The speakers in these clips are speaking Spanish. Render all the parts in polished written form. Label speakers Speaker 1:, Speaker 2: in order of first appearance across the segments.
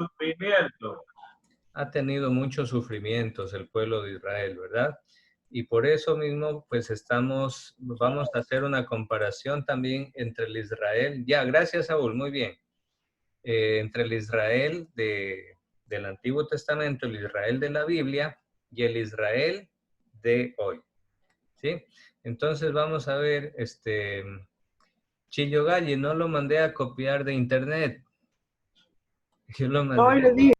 Speaker 1: sufrimiento. Ha tenido muchos sufrimientos el pueblo de Israel, ¿verdad? Y por eso mismo, pues vamos a hacer una comparación también entre el Israel, ya, gracias Saúl, muy bien, entre el Israel del Antiguo Testamento, el Israel de la Biblia y el Israel de hoy, ¿sí? Entonces vamos a ver, Chillo Galli, no lo mandé a copiar de internet, yo lo
Speaker 2: No,
Speaker 1: mandé
Speaker 2: y le dije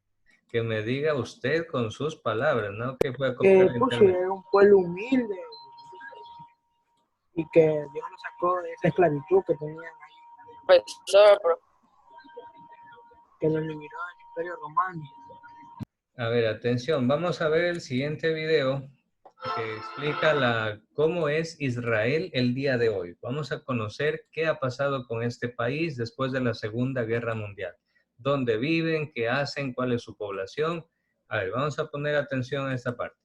Speaker 1: que me diga usted con sus palabras, no que fue a
Speaker 2: que
Speaker 1: copiar de
Speaker 2: pues, sí,
Speaker 1: internet.
Speaker 2: era un pueblo humilde y que Dios lo sacó de esa esclavitud que tenían ahí, que lo eliminó del Imperio Romano.
Speaker 1: A ver, atención, vamos a ver el siguiente video que explica cómo es Israel el día de hoy. Vamos a conocer qué ha pasado con este país después de la Segunda Guerra Mundial. ¿Dónde viven? ¿Qué hacen? ¿Cuál es su población? A ver, vamos a poner atención a esta parte.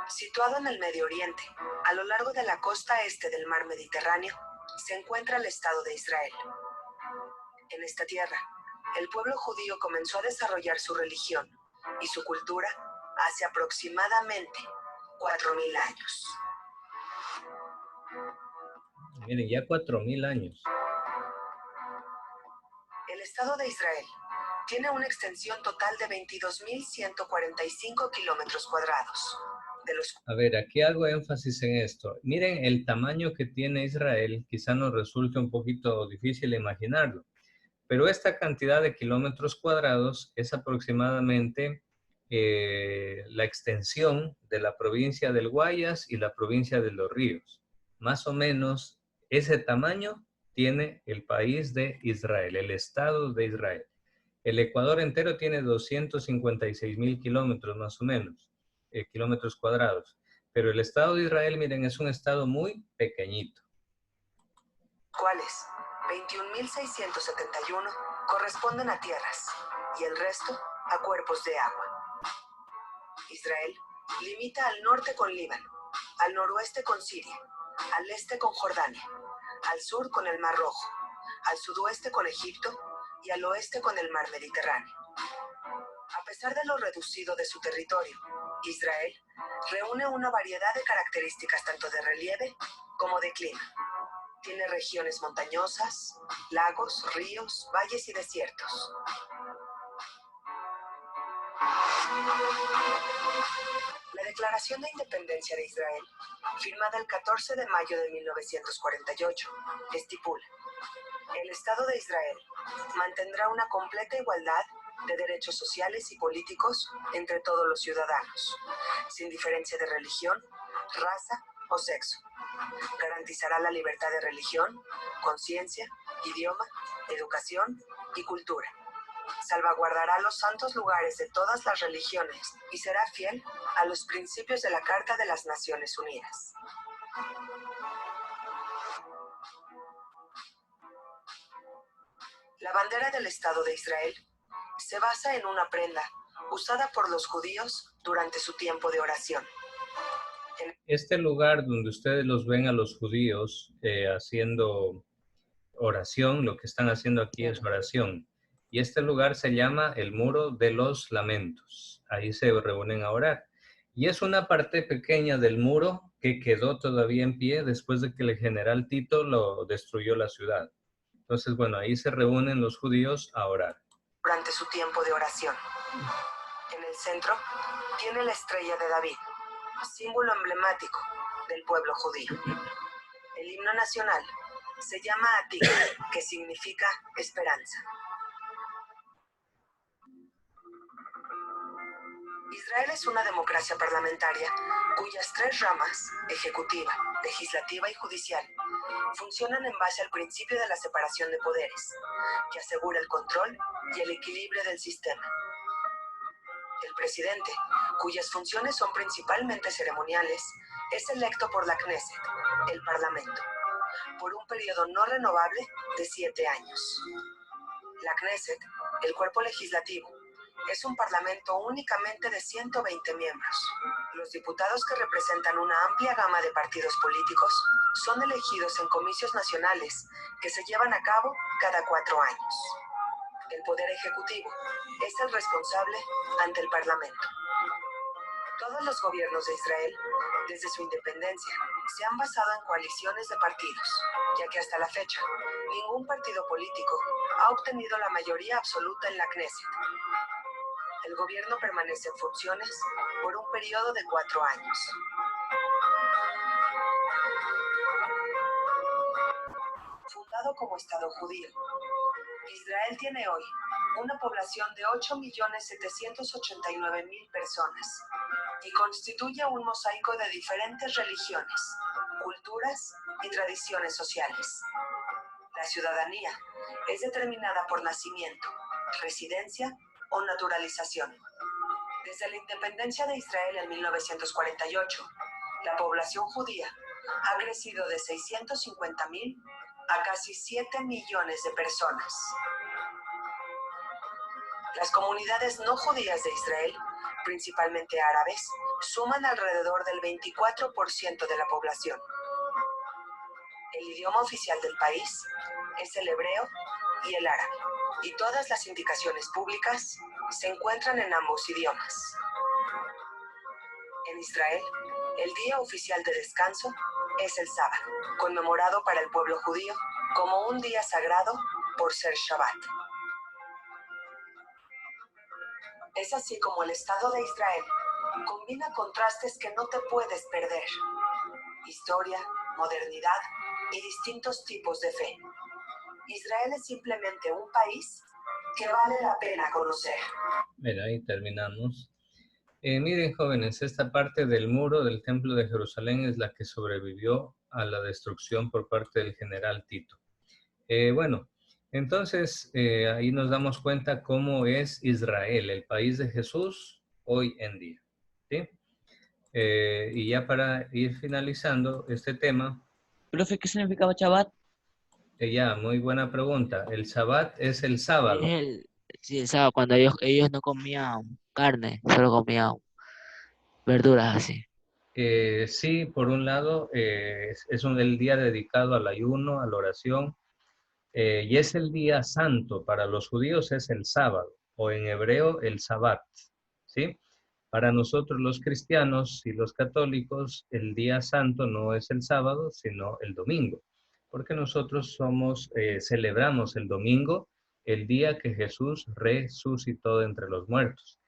Speaker 3: Situado en el Medio Oriente, a lo largo de la costa este del mar Mediterráneo, se encuentra el Estado de Israel. En esta tierra, el pueblo judío comenzó a desarrollar su religión y su cultura hace aproximadamente 4.000 años.
Speaker 1: Miren, ya 4.000 años.
Speaker 3: El Estado de Israel tiene una extensión total de 22.145 kilómetros cuadrados.
Speaker 1: A ver, aquí hago énfasis en esto. Miren el tamaño que tiene Israel, quizá nos resulte un poquito difícil imaginarlo, pero esta cantidad de kilómetros cuadrados es aproximadamente la extensión de la provincia del Guayas y la provincia de Los Ríos. Más o menos ese tamaño tiene el país de Israel, el Estado de Israel. El Ecuador entero tiene 256.000 kilómetros más o menos, kilómetros cuadrados. Pero el Estado de Israel, miren, es un estado muy pequeñito.
Speaker 3: ¿Cuáles? 21.671 corresponden a tierras y el resto a cuerpos de agua. Israel limita al norte con Líbano, al noroeste con Siria, al este con Jordania, al sur con el Mar Rojo, al sudoeste con Egipto y al oeste con el Mar Mediterráneo. A pesar de lo reducido de su territorio, Israel reúne una variedad de características tanto de relieve como de clima. Tiene regiones montañosas, lagos, ríos, valles y desiertos. La Declaración de Independencia de Israel, firmada el 14 de mayo de 1948, estipula: el Estado de Israel mantendrá una completa igualdad de derechos sociales y políticos entre todos los ciudadanos, sin diferencia de religión, raza o sexo. Garantizará la libertad de religión, conciencia, idioma, educación y cultura. Salvaguardará los santos lugares de todas las religiones y será fiel a los principios de la Carta de las Naciones Unidas. La bandera del Estado de Israel se basa en una prenda usada por los judíos durante su tiempo de oración.
Speaker 1: Este lugar donde ustedes los ven a los judíos haciendo oración, lo que están haciendo aquí es oración. Y este lugar se llama el Muro de los Lamentos. Ahí se reúnen a orar. Y es una parte pequeña del muro que quedó todavía en pie después de que el general Tito lo destruyó la ciudad. Entonces, bueno, ahí se reúnen los judíos a orar.
Speaker 3: Durante su tiempo de oración. En el centro tiene la estrella de David, símbolo emblemático del pueblo judío. El himno nacional se llama Atik, que significa esperanza. Israel es una democracia parlamentaria cuyas tres ramas, ejecutiva, legislativa y judicial, funcionan en base al principio de la separación de poderes, que asegura el control y el equilibrio del sistema. El presidente, cuyas funciones son principalmente ceremoniales, es electo por la Knesset, el Parlamento, por un periodo no renovable de 7 años. La Knesset, el cuerpo legislativo, Es un parlamento únicamente de 120 miembros. Los diputados, que representan una amplia gama de partidos políticos, son elegidos en comicios nacionales que se llevan a cabo cada 4 años. El Poder Ejecutivo es el responsable ante el Parlamento. Todos los gobiernos de Israel, desde su independencia, se han basado en coaliciones de partidos, ya que hasta la fecha, ningún partido político ha obtenido la mayoría absoluta en la Knesset. El gobierno permanece en funciones por un periodo de 4 años. Fundado como Estado judío, Israel tiene hoy una población de 8.789.000 personas y constituye un mosaico de diferentes religiones, culturas y tradiciones sociales. La ciudadanía es determinada por nacimiento, residencia o naturalización. Desde la independencia de Israel en 1948, la población judía ha crecido de 650.000 a casi 7 millones de personas. Las comunidades no judías de Israel, principalmente árabes, suman alrededor del 24% de la población. El idioma oficial del país es el hebreo y el árabe, y todas las indicaciones públicas se encuentran en ambos idiomas. En Israel, el día oficial de descanso es el sábado, conmemorado para el pueblo judío como un día sagrado por ser Shabbat. Es así como el Estado de Israel combina contrastes que no te puedes perder: historia, modernidad y distintos tipos de fe. Israel es simplemente un país que vale la pena conocer.
Speaker 1: Mira, ahí terminamos. Miren, jóvenes, esta parte del muro del Templo de Jerusalén es la que sobrevivió a la destrucción por parte del general Tito. Bueno, entonces ahí nos damos cuenta cómo es Israel, el país de Jesús, hoy en día. ¿Sí? Y ya para ir finalizando este tema,
Speaker 4: Profe, ¿qué significaba Shabbat?
Speaker 1: ya, muy buena pregunta. El Shabbat es el sábado.
Speaker 4: Sí, el sábado, cuando ellos no comían carne, solo comían verduras así.
Speaker 1: Sí, por un lado, el día dedicado al ayuno, a la oración, y es el día santo. Para los judíos es el sábado, o en hebreo el Sabbat, ¿sí? Para nosotros los cristianos y los católicos, el día santo no es el sábado, sino el domingo, porque nosotros celebramos el domingo, el día que Jesús resucitó de entre los muertos.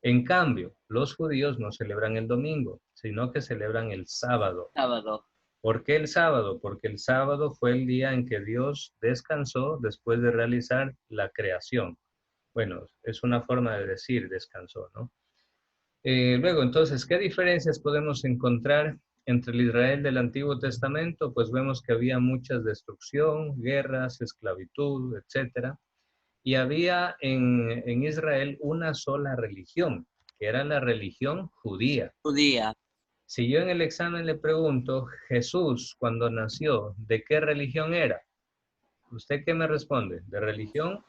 Speaker 1: En cambio, los judíos no celebran el domingo, sino que celebran el sábado.
Speaker 4: Sábado.
Speaker 1: ¿Por qué el sábado? Porque el sábado fue el día en que Dios descansó después de realizar la creación. Bueno, es una forma de decir descansó, ¿no? Luego, entonces, ¿qué diferencias podemos encontrar entre el Israel del Antiguo Testamento? Pues vemos que había mucha destrucción, guerras, esclavitud, etcétera. Y había en Israel una sola religión, que era la religión judía.
Speaker 4: Judía.
Speaker 1: Si yo en el examen le pregunto, Jesús, cuando nació, ¿de qué religión era? ¿Usted qué me responde? ¿De religión?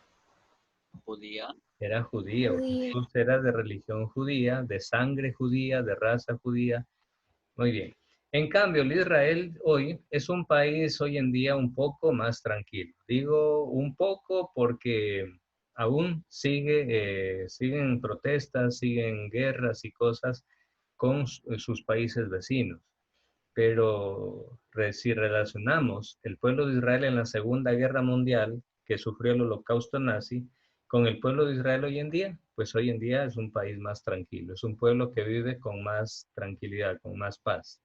Speaker 4: Judía.
Speaker 1: Era judío. Jesús era de religión judía, de sangre judía, de raza judía. Muy bien. En cambio, el Israel hoy es un país hoy en día un poco más tranquilo. Digo un poco porque aún siguen protestas, siguen guerras y cosas con sus países vecinos. Pero si relacionamos el pueblo de Israel en la Segunda Guerra Mundial, que sufrió el holocausto nazi, con el pueblo de Israel hoy en día, pues hoy en día es un país más tranquilo, es un pueblo que vive con más tranquilidad, con más paz.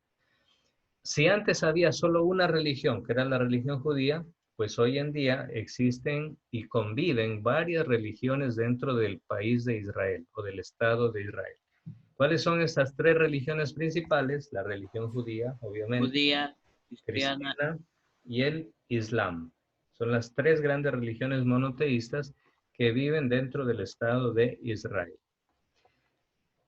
Speaker 1: Si antes había solo una religión, que era la religión judía, pues hoy en día existen y conviven varias religiones dentro del país de Israel o del Estado de Israel. ¿Cuáles son estas tres religiones principales? La religión judía, obviamente,
Speaker 4: Judía, cristiana.
Speaker 1: cristiana y el Islam. Son las tres grandes religiones monoteístas que viven dentro del Estado de Israel.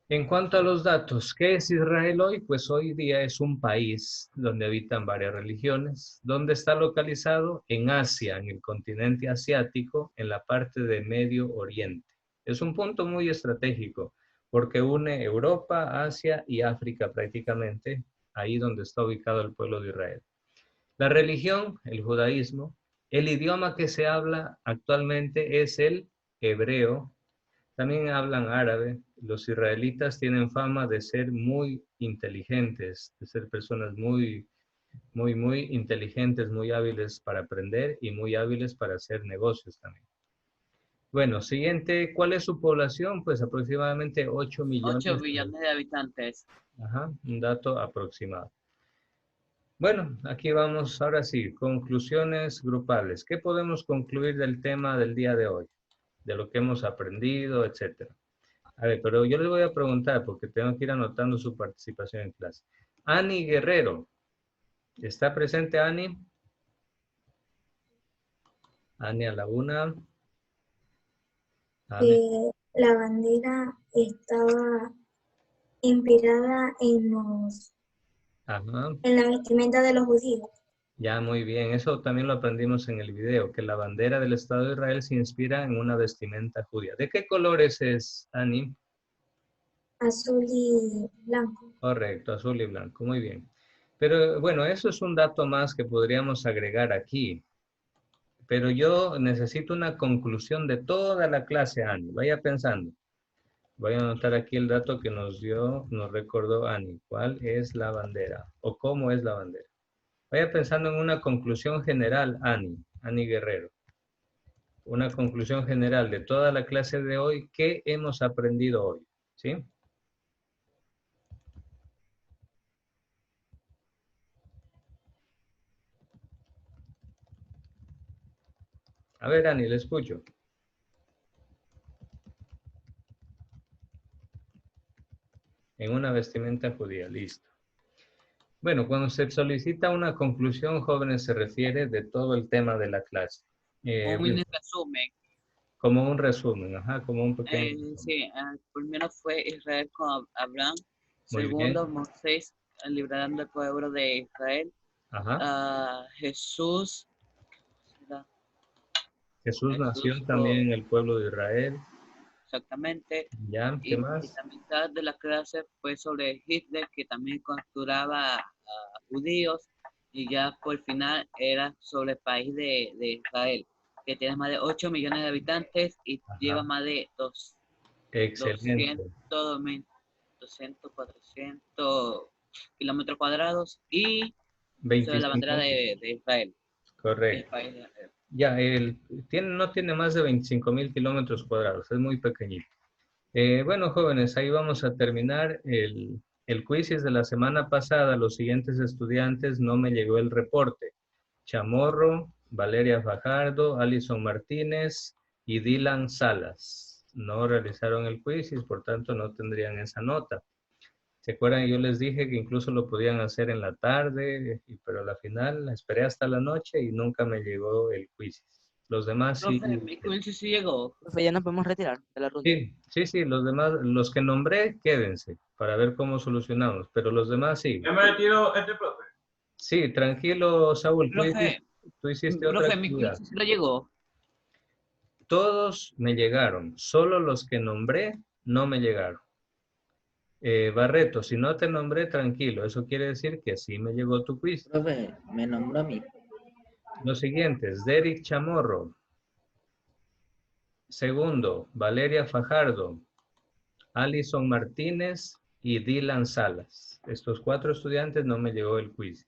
Speaker 1: En cuanto a los datos, ¿qué es Israel hoy? Pues hoy día es un país donde habitan varias religiones. ¿Dónde está localizado? En Asia, en el continente asiático, en la parte de Medio Oriente. Es un punto muy estratégico porque une Europa, Asia y África prácticamente, ahí donde está ubicado el pueblo de Israel. La religión, el judaísmo, el idioma que se habla actualmente es el hebreo. También hablan árabe. Los israelitas tienen fama de ser muy inteligentes, de ser personas muy inteligentes, muy hábiles para aprender y muy hábiles para hacer negocios también. Bueno, siguiente, ¿cuál es su población? Pues aproximadamente 8 millones.
Speaker 5: 8 billones de habitantes.
Speaker 1: Ajá, un dato aproximado. Bueno, aquí vamos, ahora sí, conclusiones grupales. ¿Qué podemos concluir del tema del día de hoy? De lo que hemos aprendido, etcétera. A ver, pero yo les voy a preguntar porque tengo que ir anotando su participación en clase. Ani Guerrero, ¿está presente Ani? Ani a la una. Ani.
Speaker 6: La bandera estaba inspirada
Speaker 1: Ajá.
Speaker 6: en la vestimenta de los judíos.
Speaker 1: Ya, muy bien. Eso también lo aprendimos en el video, que la bandera del Estado de Israel se inspira en una vestimenta judía. ¿De qué colores es, Ani?
Speaker 6: Azul y blanco.
Speaker 1: Correcto, azul y blanco. Muy bien. Pero bueno, eso es un dato más que podríamos agregar aquí. Pero yo necesito una conclusión de toda la clase, Ani. Vaya pensando. Voy a anotar aquí el dato que nos recordó Ani. ¿Cuál es la bandera? ¿O cómo es la bandera? Vaya pensando en una conclusión general, Ani Guerrero. Una conclusión general de toda la clase de hoy. ¿Qué hemos aprendido hoy? ¿Sí? A ver, Ani, le escucho. En una vestimenta judía, listo. Bueno, cuando se solicita una conclusión, jóvenes, se refiere de todo el tema de la clase.
Speaker 5: Un resumen.
Speaker 1: Como un resumen, ajá, como un pequeño resumen.
Speaker 5: Sí, primero fue Israel con Abraham.
Speaker 1: Muy
Speaker 5: Segundo,
Speaker 1: bien.
Speaker 5: Moisés librando el pueblo de Israel.
Speaker 1: Ajá.
Speaker 5: Jesús
Speaker 1: Nació también en el pueblo de Israel.
Speaker 5: Exactamente.
Speaker 1: Ya, ¿qué más?
Speaker 5: Y la mitad de la clase fue sobre Hitler, que también capturaba a judíos. Y ya por el final era sobre el país de Israel, que tiene más de 8 millones de habitantes y
Speaker 1: Ajá.
Speaker 5: lleva más de
Speaker 1: Excelente.
Speaker 5: 200, 400 kilómetros cuadrados y sobre la bandera
Speaker 1: 25.
Speaker 5: de Israel.
Speaker 1: Correcto.
Speaker 5: El país de Israel.
Speaker 1: Ya, no tiene más de 25,000 kilómetros cuadrados, es muy pequeñito. Bueno, jóvenes, ahí vamos a terminar el quizzes de la semana pasada. Los siguientes estudiantes no me llegó el reporte. Chamorro, Valeria Fajardo, Alison Martínez y Dylan Salas. No realizaron el quiz y por tanto no tendrían esa nota. ¿Se acuerdan? Yo les dije que incluso lo podían hacer en la tarde, pero a la final esperé hasta la noche y nunca me llegó el quiz. Los demás sí.
Speaker 5: Profe, mi quiz sí llegó.
Speaker 4: Profe, ya nos podemos retirar de la ronda.
Speaker 1: Sí, los demás, los que nombré, quédense para ver cómo solucionamos, pero los demás sí.
Speaker 7: ¿Ya me retiro este profe?
Speaker 1: Sí, tranquilo, Saúl,
Speaker 5: Profe,
Speaker 1: tú hiciste otra
Speaker 5: mi
Speaker 1: actividad.
Speaker 5: quiz sí lo llegó.
Speaker 1: Todos me llegaron, solo los que nombré no me llegaron. Barreto, si no te nombré, tranquilo, eso quiere decir que sí me llegó tu quiz.
Speaker 4: Profe, me nombró a mí.
Speaker 1: Los siguientes, Derek Chamorro. Segundo, Valeria Fajardo, Alison Martínez y Dylan Salas. Estos 4 estudiantes no me llegó el quiz.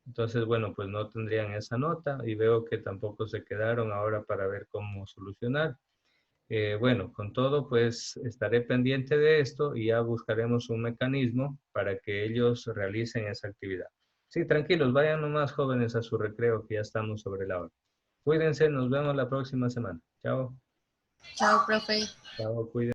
Speaker 1: Entonces, bueno, pues no tendrían esa nota y veo que tampoco se quedaron ahora para ver cómo solucionar. Bueno, con todo, pues estaré pendiente de esto y ya buscaremos un mecanismo para que ellos realicen esa actividad. Sí, tranquilos, vayan nomás jóvenes a su recreo que ya estamos sobre la hora. Cuídense, nos vemos la próxima semana. Chao.
Speaker 8: Chao, profe.
Speaker 1: Chao, cuídense.